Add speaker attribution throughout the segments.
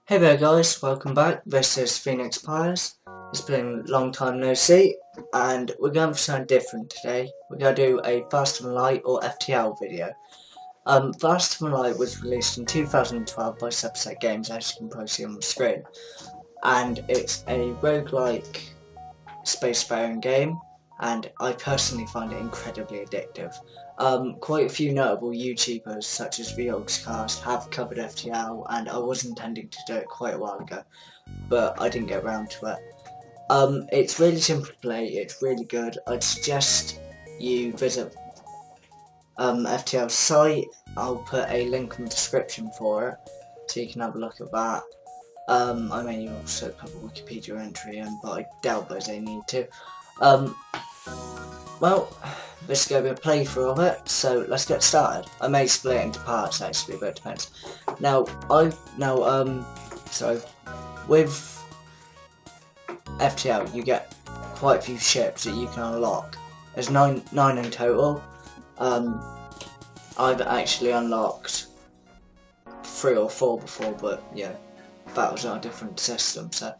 Speaker 1: Hey there guys, welcome back. This is Phoenix Pyres. It's been a long time no see, and we're going for something different today. We're going to do a Faster Than Light or FTL video. Faster Than Light was released in 2012 by Subset Games, as you can probably see on the screen. And it's a roguelike spacefaring game, and I personally find it incredibly addictive. Quite a few notable YouTubers such as VlogsCast have covered FTL, and I was intending to do it quite a while ago, but I didn't get around to it. It's really simple to play, it's really good. I'd suggest you visit FTL's site. I'll put a link in the description for it, so you can have a look at that. I may also put a Wikipedia entry in, but I doubt there's any need to. Well, this is going to be a playthrough of it, so let's get started. I may split it into parts actually, but it depends. So with FTL you get quite a few ships that you can unlock. There's nine in total. I've actually unlocked 3 or 4 before, but yeah, that was on a different system, so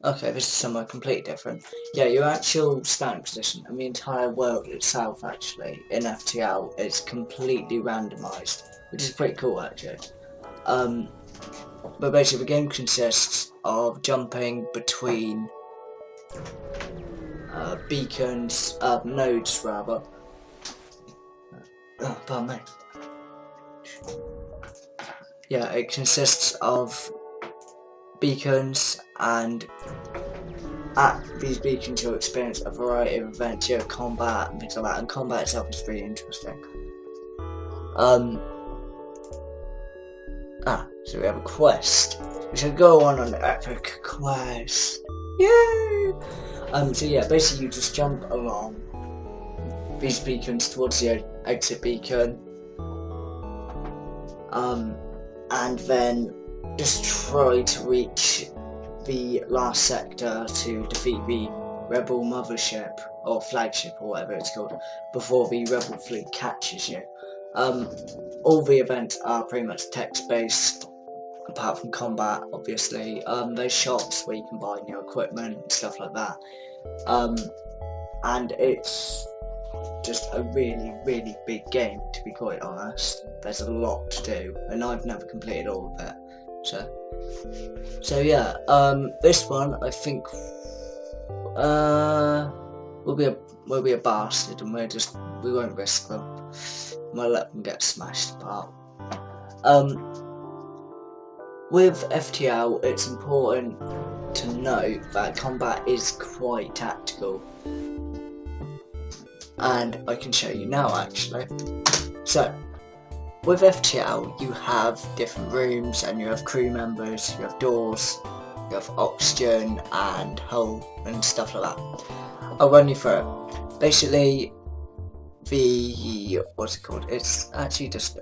Speaker 1: okay, this is somewhere completely different. Yeah, your actual starting position and the entire world itself, actually, in FTL, is completely randomised, which is pretty cool, actually. But basically, the game consists of jumping between beacons, nodes, rather. Oh, pardon me. Yeah, it consists of beacons, and at these beacons you'll experience a variety of adventure, combat, and things like that, and combat itself is really interesting. So we have a quest. We should go on an epic quest. Yay! So yeah, basically you just jump along these beacons towards the exit beacon, and then just try to reach the last sector to defeat the rebel mothership or flagship or whatever it's called before the rebel fleet catches you. All the events are pretty much text based apart from combat, obviously. There's shops where you can buy new equipment and stuff like that, and it's just a really big game, to be quite honest. There's a lot to do and I've never completed all of it. So yeah, this one I think will be a bastard, and we won't risk them. We'll let them get smashed apart. With FTL, it's important to note that combat is quite tactical, and I can show you now actually. So with FTL, you have different rooms, and you have crew members, you have doors, you have oxygen and hull and stuff like that. I'll run you through it. Basically, what's it called? It's actually just,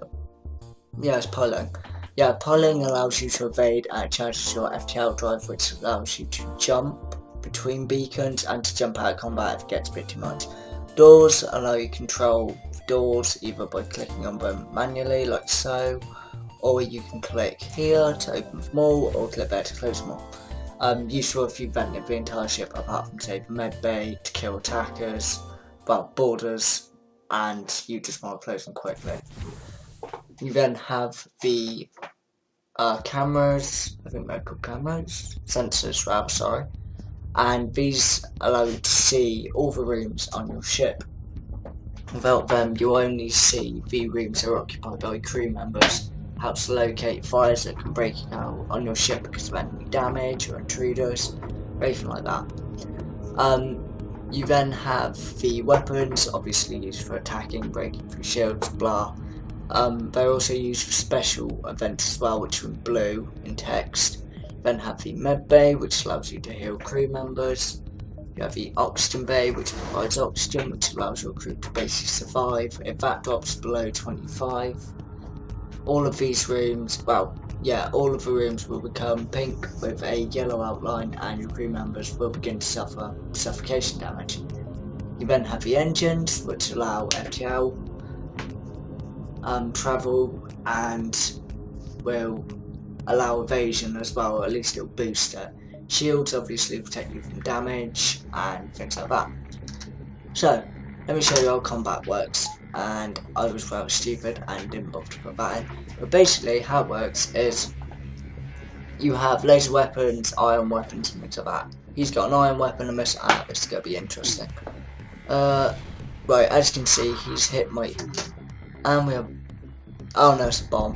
Speaker 1: it's piloting. Yeah, piloting allows you to evade and it charges your FTL drive, which allows you to jump between beacons and to jump out of combat if it gets a bit too much. Doors allow you to control doors either by clicking on them manually like so, or you can click here to open them all, or click there to close them all. Useful if you vented the entire ship apart from say the med bay to kill attackers, boarders, and you just want to close them quickly. You then have the cameras, I think they're called cameras, sensors rather, sorry, and these allow you to see all the rooms on your ship. Without them, you only see the rooms that are occupied by crew members. Helps to locate fires that can break out on your ship because of enemy damage or intruders, or anything like that. You then have the weapons, obviously used for attacking, breaking through shields, blah. They're also used for special events as well, which are in blue in text. You then have the med bay, which allows you to heal crew members. You have the oxygen bay, which provides oxygen, which allows your crew to basically survive if that drops below 25. All of these rooms, all of the rooms will become pink with a yellow outline, and your crew members will begin to suffer suffocation damage. You then have the engines, which allow FTL travel and will allow evasion as well, or at least it'll boost it. Shields obviously protect you from damage and things like that. So, let me show you how combat works. And I was well stupid and didn't bother to put that in. But basically, how it works is you have laser weapons, iron weapons, and things like that. He's got an iron weapon and this is going to be interesting. Right, as you can see, he's hit my... And we have... Oh no, it's a bomb.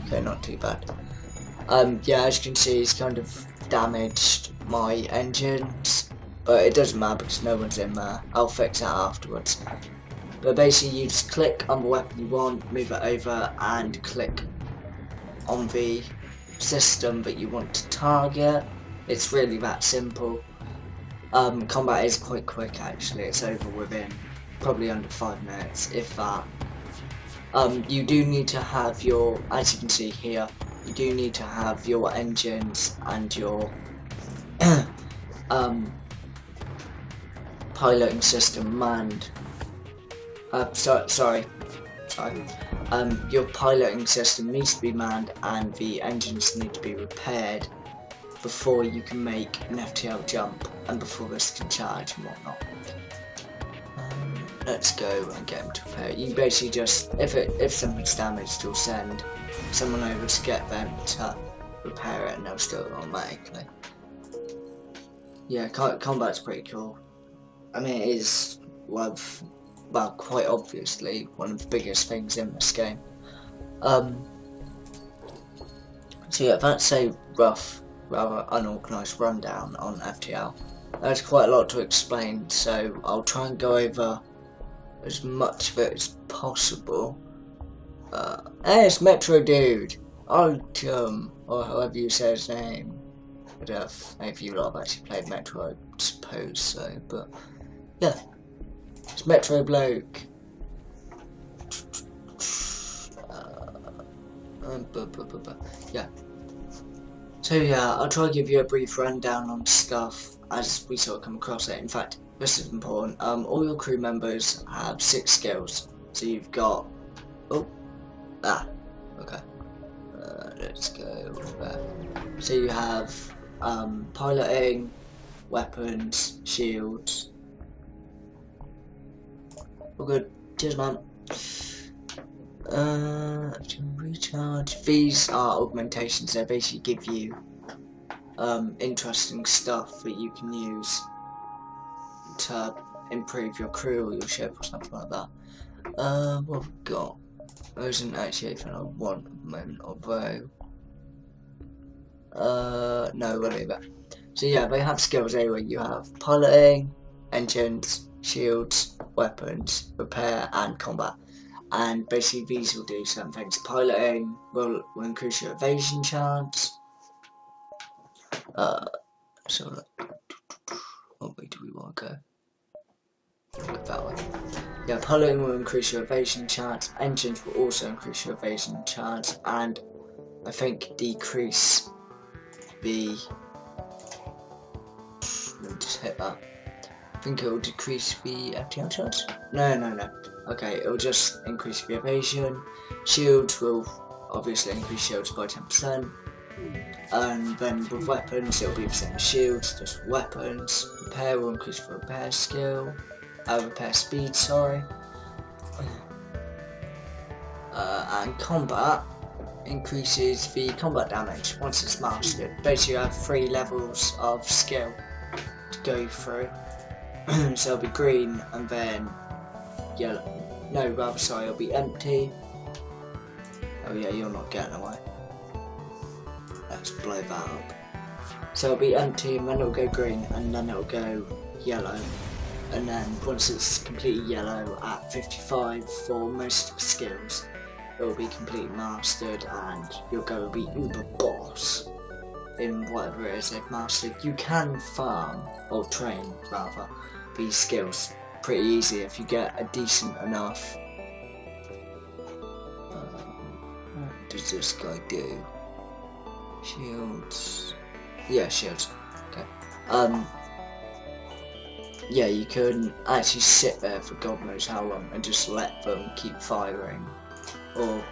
Speaker 1: Okay, not too bad. Yeah, as you can see, he's kind of damaged my engines. But it doesn't matter because no one's in there. I'll fix that afterwards. But basically, you just click on the weapon you want, move it over, and click on the system that you want to target. It's really that simple. Combat is quite quick actually, it's over within probably under 5 minutes, if that. You do need to have your, as you can see here, you do need to have your engines and your piloting system manned. Sorry. Your piloting system needs to be manned and the engines need to be repaired before you can make an FTL jump and before this can charge and whatnot. Let's go and get them to repair it. You basically just, if something's damaged, you'll send someone over to get them to repair it and they'll do it automatically. Yeah, combat's pretty cool. I mean, it is well, quite obviously one of the biggest things in this game. So yeah, that's a rough, rather unorganised rundown on FTL. There's quite a lot to explain, so I'll try and go over as much of it as possible. Hey, it's Metro Dude! Ultim, or however you say his name. I don't know if any of you lot have actually played Metro, I suppose so, but yeah. It's Metro Bloke. Yeah. So yeah, I'll try to give you a brief rundown on stuff as we sort of come across it. In fact, this is important. All your crew members have 6 skills. So you've got... Okay. Let's go there. So you have piloting, weapons, shields. All good. Cheers, man. Recharge. These are augmentations. They basically give you interesting stuff that you can use to improve your crew or your ship or something like that. What have we got? There isn't actually anything I want at the moment, although no, we'll leave it. So yeah, they have skills anyway. You have piloting, engines, shields, weapons, repair, and combat. And basically these will do certain things. Piloting will increase your evasion chance. So what way do we want to go? Go that way. Yeah, piloting will increase your evasion chance. Engines will also increase your evasion chance, and I think decrease the. Let me just hit that. I think it will decrease the FTL chance. No. Okay, it will just increase the evasion. Shields will obviously increase shields by 10%. And then with weapons, it will be the same as shields, just weapons. Repair will increase the repair skill. Repair speed, sorry. And combat increases the combat damage once it's mastered. Basically, you have 3 levels of skill to go through. So it'll be green and then yellow. No, rather sorry, it'll be empty. Oh yeah, you're not getting away. Let's blow that up. So it'll be empty and then it'll go green and then it'll go yellow. And then once it's completely yellow at 55 for most of the skills, it will be completely mastered and your go will be uber boss in whatever it is they've mastered. You can farm, or train rather, these skills pretty easy if you get a decent enough. What does this guy do? Shields. Yeah, shields. Okay. Yeah, you can actually sit there for God knows how long and just let them keep firing. Or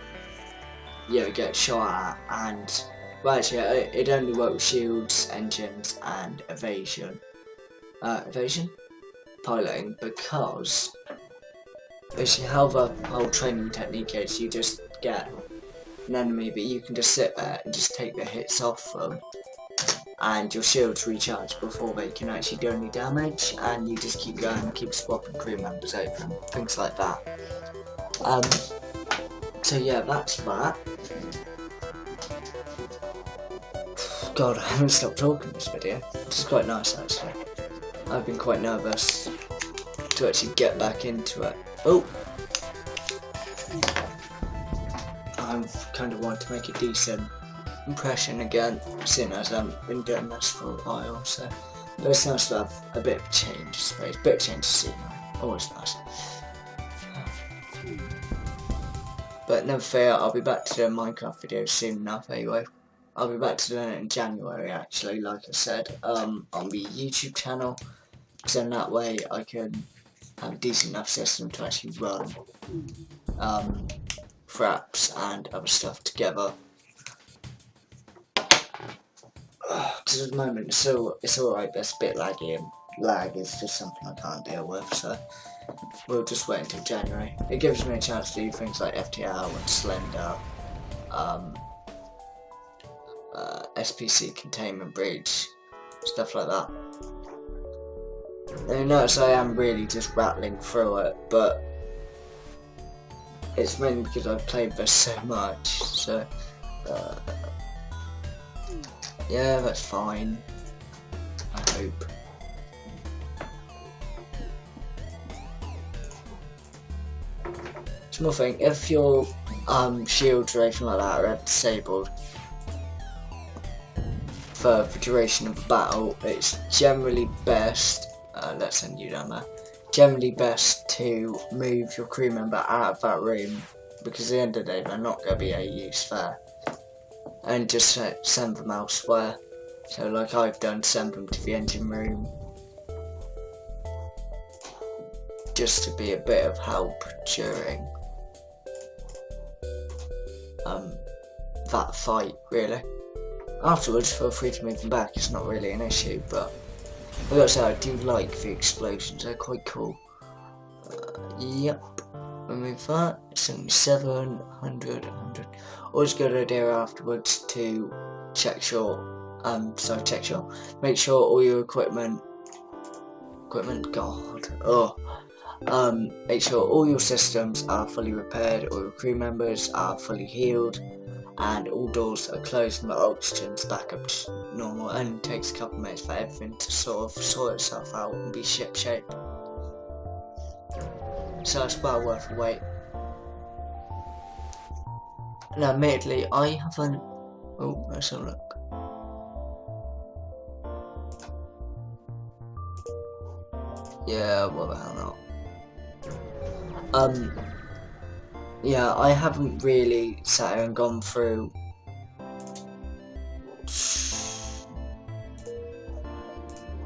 Speaker 1: get shot at, and well, actually, it only works with shields, engines, and evasion. Piloting, because basically how the whole training technique is, you just get an enemy, but you can just sit there and just take the hits off them, and your shields recharge before they can actually do any damage, and you just keep going, keep swapping crew members over and things like that. So yeah, that's that. God, I haven't stopped talking this video, which is quite nice actually. I've been quite nervous to actually get back into it. Oh! I kind of want to make a decent impression again, seeing as I haven't been doing this for a while, so. But it's nice to have a bit of change, I suppose. A bit of change to scenery. Always nice. But never fear, I'll be back to doing Minecraft videos soon enough anyway. I'll be back to doing it in January actually, like I said, on the YouTube channel. So in that way I can have a decent enough system to actually run fraps and other stuff together. Because at the moment it's alright, but it's a bit laggy, and lag is just something I can't deal with, so we'll just wait until January. It gives me a chance to do things like FTL and Slender, SPC containment breach, stuff like that. And you notice I am really just rattling through it, but it's mainly because I've played this so much, so yeah, that's fine, I hope. Small thing, if your shields or anything like that are disabled for the duration of the battle, it's generally best, let's send you down there, generally best to move your crew member out of that room, because at the end of the day they're not going to be any use there, and just send them elsewhere. So like I've done, send them to the engine room, just to be a bit of help during that fight, really. Afterwards, feel free to move them back, it's not really an issue, but I gotta say, I do like the explosions, they're quite cool. Yep, remove that, 77, 100, 100. Always a good idea afterwards to make sure all your equipment, make sure all your systems are fully repaired, all your crew members are fully healed, and all doors are closed and the oxygen's back up to normal, and it takes a couple of minutes for everything to sort itself out and be ship shape. So it's well worth the wait. Now admittedly I haven't, oh let's have a look. Yeah, what the hell not. Yeah, I haven't really sat here and gone through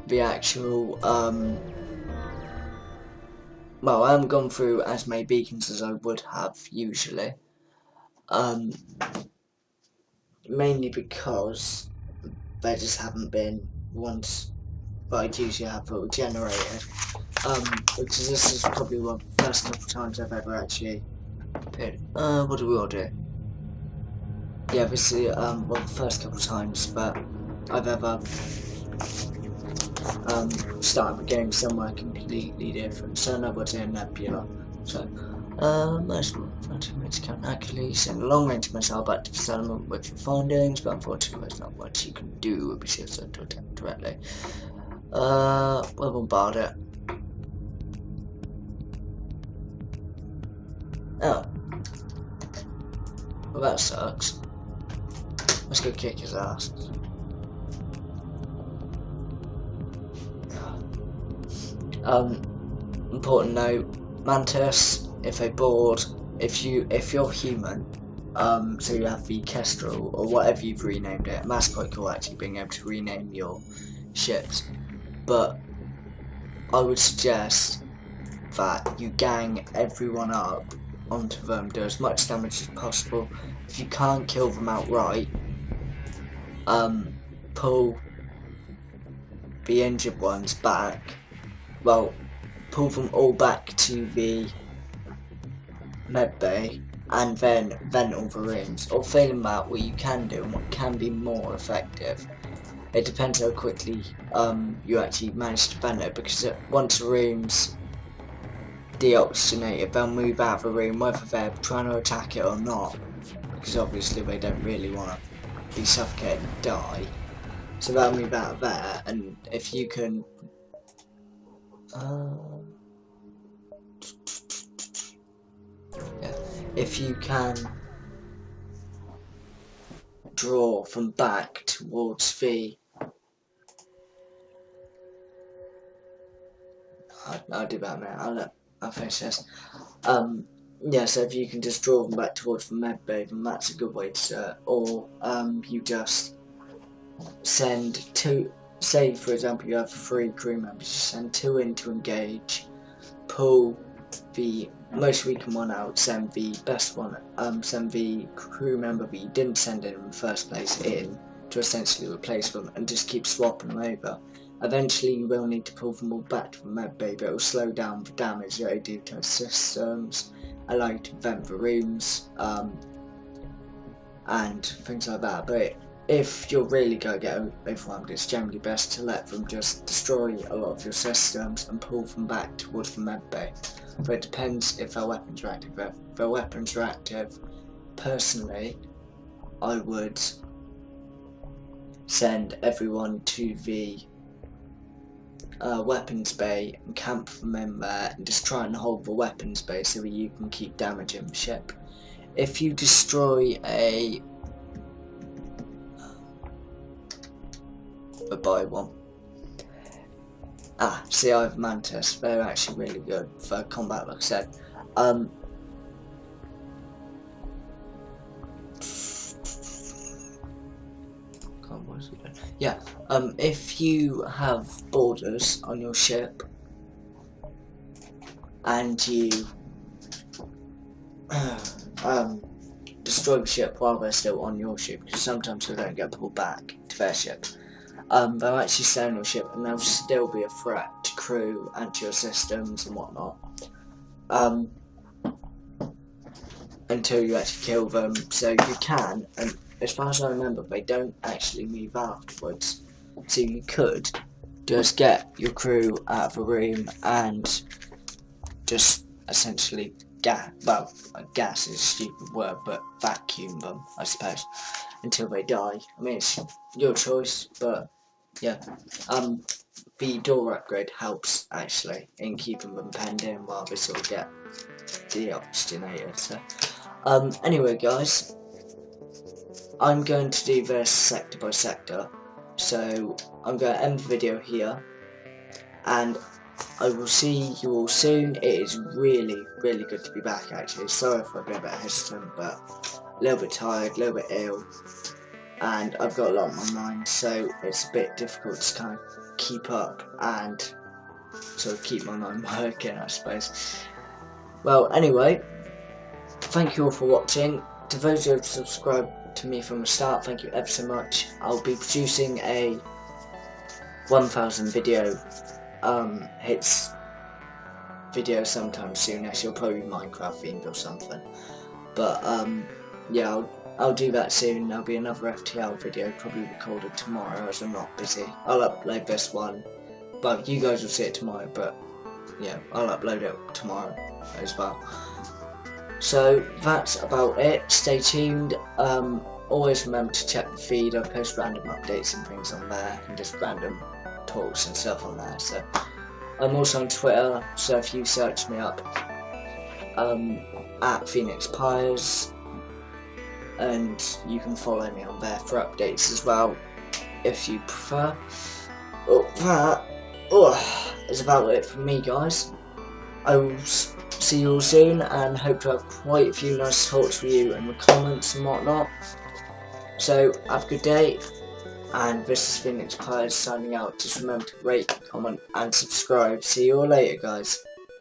Speaker 1: the actual, well, I haven't gone through as many beacons as I would have usually, mainly because there just haven't been ones that I'd usually have that were generated, because this is probably one of the first couple of times I've ever actually appeared. What do we all do? Yeah, this is one of the first couple of times that I've ever started the game somewhere completely different. So now we're doing Nebula. So, most 20 minutes count accurately, send a long range missile back to the settlement with your findings, but unfortunately there's not much you can do with the to attempt directly. We'll bombard it. Oh. Well, that sucks. Let's go kick his ass. Important note, Mantis, if they board, if you're human, so you have the Kestrel, or whatever you've renamed it, and that's quite cool actually, being able to rename your ships, but I would suggest that you gang everyone up onto them, do as much damage as possible, if you can't kill them outright, pull the injured ones back. Well, pull them all back to the med bay and then vent all the rooms. Or failing that, what you can do and what can be more effective, it depends how quickly you actually manage to vent it, because once the room's deoxygenated, they'll move out of the room whether they're trying to attack it or not, because obviously they don't really want to be suffocated and die. So they'll move out of there, and if you can if you can draw from back towards the I'll do that, man. I'll finish this. Yeah, so if you can just draw them back towards the med bay, then that's a good way to start. Or you just send two. Say, for example, you have 3 crew members. You send 2 in to engage, pull the most weakened one out, send the best one. Send the crew member that you didn't send in the first place in to essentially replace them, and just keep swapping them over. Eventually you will need to pull them all back to the med bay, but it will slow down the damage that they do to the systems, allow you to vent the rooms, and things like that. But if you're really going to get overwhelmed, it's generally best to let them just destroy a lot of your systems and pull them back towards the med bay. But it depends if their weapons are active. If their weapons are active, personally, I would send everyone to the weapons bay and camp them in there and just try and hold the weapons bay so that you can keep damaging the ship. If you destroy a buy one. See, I have Mantis. They're actually really good for combat, like I said. Yeah, if you have boarders on your ship and you destroy the ship while they're still on your ship, because sometimes they don't get pulled back to their ship, they'll actually stay on your ship and they'll still be a threat to crew and to your systems and whatnot, until you actually kill them. So you can, and as far as I remember, they don't actually move afterwards. So you could just get your crew out of a room and just essentially gas is a stupid word, but vacuum them, I suppose, until they die. I mean, it's your choice, but yeah. The door upgrade helps actually in keeping them penned in while they sort of get deoxygenated. So anyway guys, I'm going to do this sector by sector, so I'm going to end the video here, and I will see you all soon. It is really, really good to be back actually. Sorry if I've been a bit hesitant, but a little bit tired, a little bit ill, and I've got a lot on my mind, so it's a bit difficult to kind of keep up and sort of keep my mind working, I suppose. Well, anyway, thank you all for watching. To those who have subscribed to me from the start, thank you ever so much. I'll be producing a 1000 video hits video sometime soon. Actually, it'll probably be Minecraft themed or something, but yeah, I'll do that soon. There'll be another FTL video probably recorded tomorrow as I'm not busy. I'll upload this one, but you guys will see it tomorrow, but yeah, I'll upload it tomorrow as well. So that's about it. Stay tuned. Always remember to check the feed. I post random updates and things on there, and just random talks and stuff on there. So I'm also on Twitter, so if you search me up at Phoenix Pyres, and you can follow me on there for updates as well if you prefer. That is about it from me, guys. I will see you all soon, and hope to have quite a few nice talks with you in the comments and whatnot. So have a good day, and this is Phoenix Pyres signing out. Just remember to rate, comment and subscribe. See you all later, guys.